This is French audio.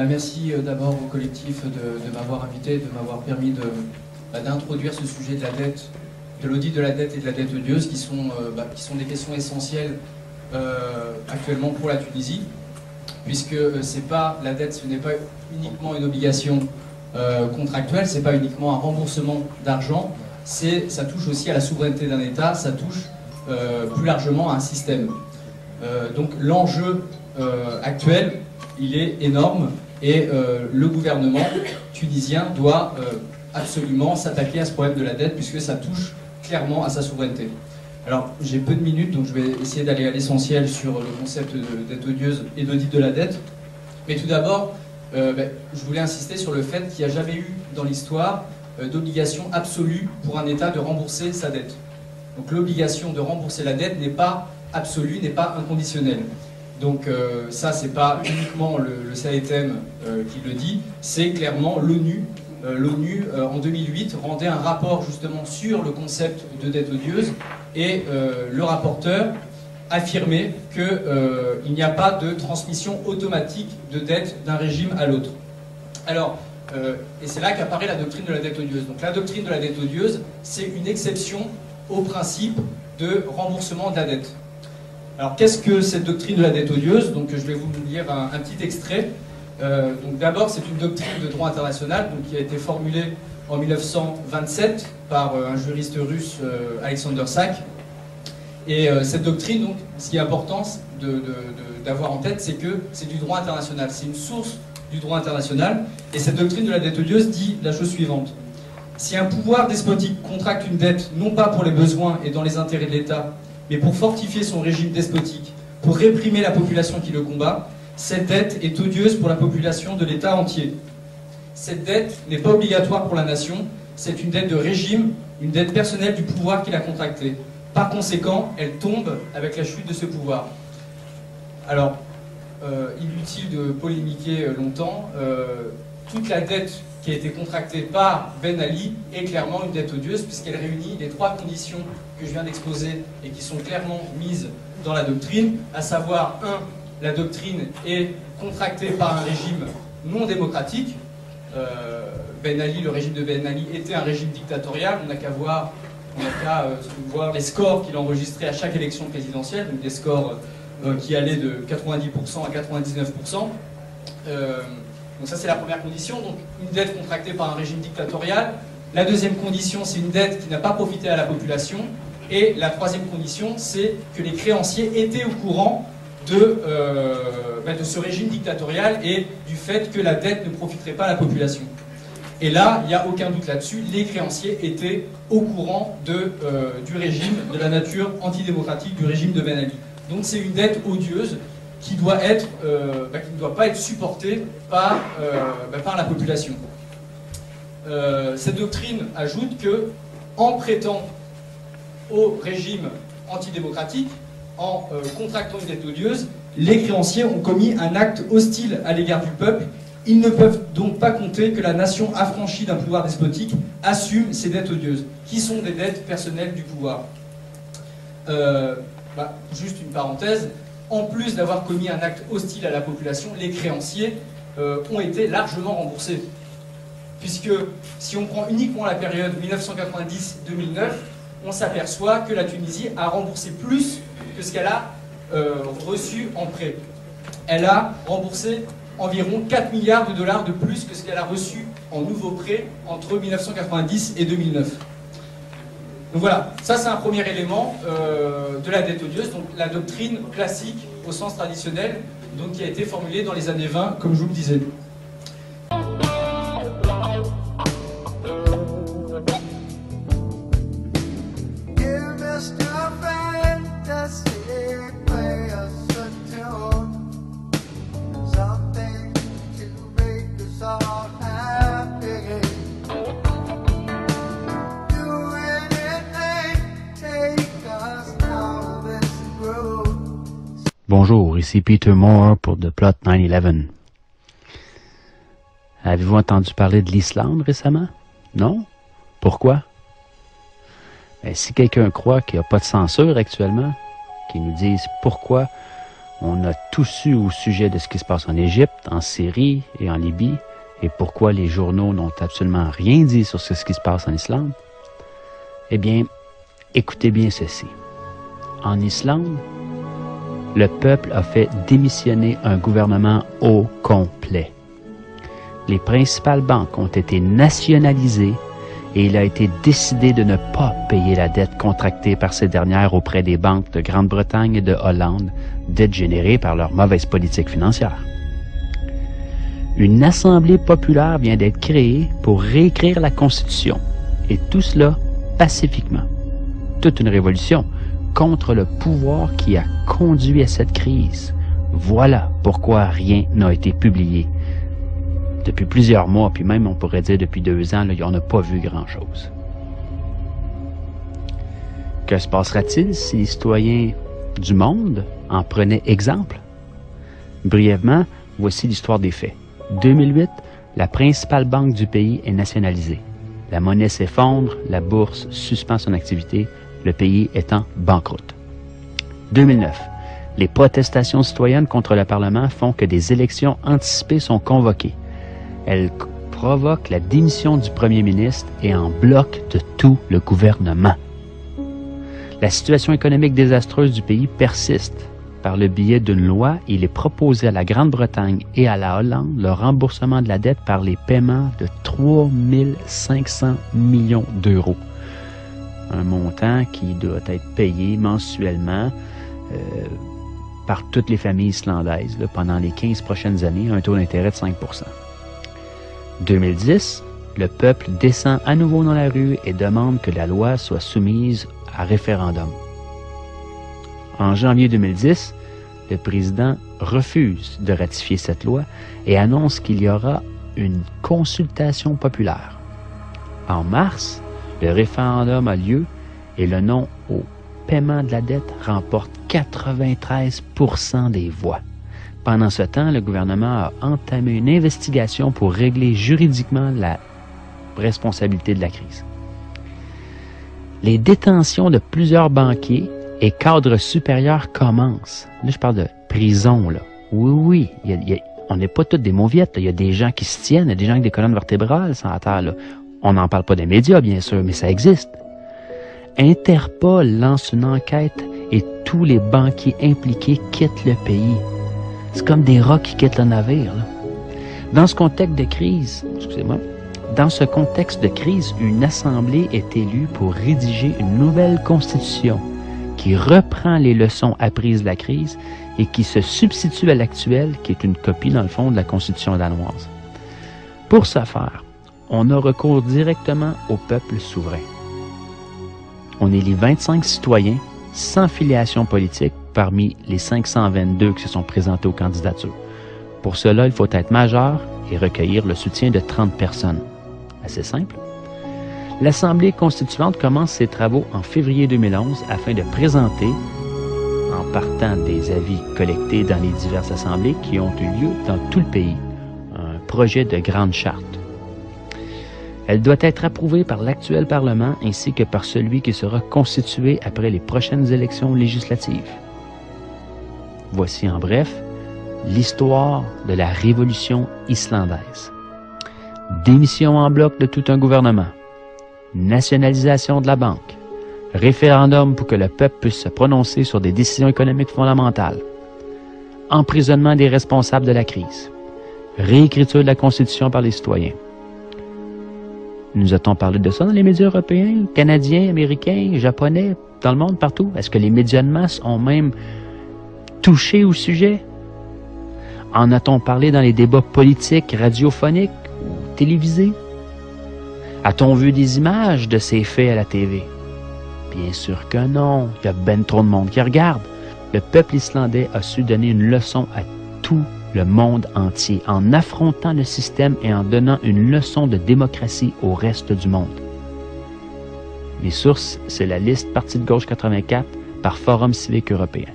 Merci d'abord au collectif de m'avoir invité, de m'avoir permis d'introduire ce sujet de la dette, de l'audit de la dette et de la dette odieuse, qui sont des questions essentielles actuellement pour la Tunisie, puisque la dette, ce n'est pas uniquement une obligation contractuelle, c'est pas uniquement un remboursement d'argent, ça touche aussi à la souveraineté d'un État, ça touche plus largement à un système. Donc l'enjeu actuel, il est énorme et le gouvernement tunisien doit absolument s'attaquer à ce problème de la dette, puisque ça touche clairement à sa souveraineté. Alors j'ai peu de minutes, donc je vais essayer d'aller à l'essentiel sur le concept de dette odieuse et d'audit de la dette. Mais tout d'abord, je voulais insister sur le fait qu'il n'y a jamais eu dans l'histoire d'obligation absolue pour un État de rembourser sa dette. Donc l'obligation de rembourser la dette n'est pas absolue, n'est pas inconditionnelle. Donc ça, c'est pas uniquement le CAETM qui le dit, c'est clairement l'ONU. L'ONU, en 2008, rendait un rapport justement sur le concept de dette odieuse et le rapporteur affirmait qu'il n'y a pas de transmission automatique de dette d'un régime à l'autre. Alors, et c'est là qu'apparaît la doctrine de la dette odieuse. Donc la doctrine de la dette odieuse, c'est une exception au principe de remboursement de la dette. Alors qu'est-ce que cette doctrine de la dette odieuse? Donc je vais vous lire un petit extrait. Donc d'abord, c'est une doctrine de droit international qui a été formulée en 1927 par un juriste russe, Alexander Sak. Et cette doctrine, donc, ce qui est important d'avoir en tête, c'est que c'est du droit international. C'est une source du droit international. Et cette doctrine de la dette odieuse dit la chose suivante. Si un pouvoir despotique contracte une dette, non pas pour les besoins et dans les intérêts de l'État, mais pour fortifier son régime despotique, pour réprimer la population qui le combat, cette dette est odieuse pour la population de l'État entier. Cette dette n'est pas obligatoire pour la nation, c'est une dette de régime, une dette personnelle du pouvoir qui l'a contractée. Par conséquent, elle tombe avec la chute de ce pouvoir. Alors, inutile de polémiquer longtemps, toute la dette qui a été contractée par Ben Ali est clairement une dette odieuse, puisqu'elle réunit les trois conditions que je viens d'exposer et qui sont clairement mises dans la doctrine, à savoir 1. La doctrine est contractée par un régime non démocratique. Ben Ali, le régime de Ben Ali était un régime dictatorial. On n'a qu'à voir les scores qu'il enregistrait à chaque élection présidentielle, donc des scores qui allaient de 90% à 99%. Donc ça, c'est la première condition. Donc une dette contractée par un régime dictatorial. La deuxième condition, c'est une dette qui n'a pas profité à la population. Et la troisième condition, c'est que les créanciers étaient au courant de ce régime dictatorial et du fait que la dette ne profiterait pas à la population. Et là, il n'y a aucun doute là-dessus, les créanciers étaient au courant du régime, de la nature antidémocratique du régime de Ben Ali. Donc c'est une dette odieuse qui ne doit pas être supportée par la population. Cette doctrine ajoute que, en prêtant au régime antidémocratique, en contractant une dette odieuse, les créanciers ont commis un acte hostile à l'égard du peuple. Ils ne peuvent donc pas compter que la nation affranchie d'un pouvoir despotique assume ces dettes odieuses, qui sont des dettes personnelles du pouvoir. Juste une parenthèse, en plus d'avoir commis un acte hostile à la population, les créanciers ont été largement remboursés. Puisque si on prend uniquement la période 1990-2009, on s'aperçoit que la Tunisie a remboursé plus que ce qu'elle a reçu en prêt. Elle a remboursé environ 4 milliards de dollars de plus que ce qu'elle a reçu en nouveaux prêts entre 1990 et 2009. Donc voilà, ça c'est un premier élément de la dette odieuse, donc la doctrine classique au sens traditionnel, donc qui a été formulée dans les années 20, comme je vous le disais. Bonjour, ici Peter Moore pour The Plot 9/11. Avez-vous entendu parler de l'Islande récemment? Non? Pourquoi? Si quelqu'un croit qu'il n'y a pas de censure actuellement, qu'il nous dise pourquoi On a tout su au sujet de ce qui se passe en Égypte, en Syrie et en Libye, et pourquoi les journaux n'ont absolument rien dit sur ce qui se passe en Islande. Eh bien, écoutez bien ceci. En Islande, le peuple a fait démissionner un gouvernement au complet. Les principales banques ont été nationalisées et il a été décidé de ne pas payer la dette contractée par ces dernières auprès des banques de Grande-Bretagne et de Hollande, dette générée par leur mauvaise politique financière. Une assemblée populaire vient d'être créée pour réécrire la Constitution, et tout cela pacifiquement. Toute une révolution contre le pouvoir qui a conduit à cette crise. Voilà pourquoi rien n'a été publié. Depuis plusieurs mois, puis même on pourrait dire depuis 2 ans, là, on n'a pas vu grand-chose. Que se passera-t-il si les citoyens du monde en prenaient exemple? Brièvement, voici l'histoire des faits. 2008, la principale banque du pays est nationalisée. La monnaie s'effondre, la bourse suspend son activité, le pays est en banqueroute. 2009, les protestations citoyennes contre le Parlement font que des élections anticipées sont convoquées. Elles provoquent la démission du premier ministre et en bloquent de tout le gouvernement. La situation économique désastreuse du pays persiste. Par le biais d'une loi, il est proposé à la Grande-Bretagne et à la Hollande le remboursement de la dette par les paiements de 3 500 millions d'euros. Un montant qui doit être payé mensuellement par toutes les familles islandaises là, pendant les 15 prochaines années, un taux d'intérêt de 5 %. 2010, le peuple descend à nouveau dans la rue et demande que la loi soit soumise à référendum. En janvier 2010, le président refuse de ratifier cette loi et annonce qu'il y aura une consultation populaire. En mars, le référendum a lieu et le non au paiement de la dette remporte 93 % des voix. Pendant ce temps, le gouvernement a entamé une investigation pour régler juridiquement la responsabilité de la crise. Les détentions de plusieurs banquiers et cadres supérieurs commencent. Là, je parle de prison, là. Oui, on n'est pas tous des mauviettes. Il y a des gens qui se tiennent, il y a des gens avec des colonnes vertébrales sur la terre, là. On n'en parle pas des médias, bien sûr, mais ça existe. Interpol lance une enquête et tous les banquiers impliqués quittent le pays. C'est comme des rats qui quittent le navire, là. Dans ce contexte de crise, une assemblée est élue pour rédiger une nouvelle constitution qui reprend les leçons apprises de la crise et qui se substitue à l'actuelle, qui est une copie, dans le fond, de la constitution danoise. Pour ce faire, on a recours directement au peuple souverain. On est les 25 citoyens sans filiation politique parmi les 522 qui se sont présentés aux candidatures. Pour cela, il faut être majeur et recueillir le soutien de 30 personnes. Assez simple. L'Assemblée constituante commence ses travaux en février 2011 afin de présenter, en partant des avis collectés dans les diverses assemblées qui ont eu lieu dans tout le pays, un projet de grande charte. Elle doit être approuvée par l'actuel Parlement ainsi que par celui qui sera constitué après les prochaines élections législatives. Voici en bref l'histoire de la révolution islandaise. Démission en bloc de tout un gouvernement. Nationalisation de la banque. Référendum pour que le peuple puisse se prononcer sur des décisions économiques fondamentales. Emprisonnement des responsables de la crise. Réécriture de la Constitution par les citoyens. Nous a-t-on parlé de ça dans les médias européens, canadiens, américains, japonais, dans le monde, partout? Est-ce que les médias de masse ont même touché au sujet? En a-t-on parlé dans les débats politiques, radiophoniques ou télévisés? A-t-on vu des images de ces faits à la TV? Bien sûr que non. Il y a ben trop de monde qui regarde. Le peuple islandais a su donner une leçon à tout le monde entier en affrontant le système et en donnant une leçon de démocratie au reste du monde. Mes sources, c'est la liste Parti de gauche 84 par Forum civique européen.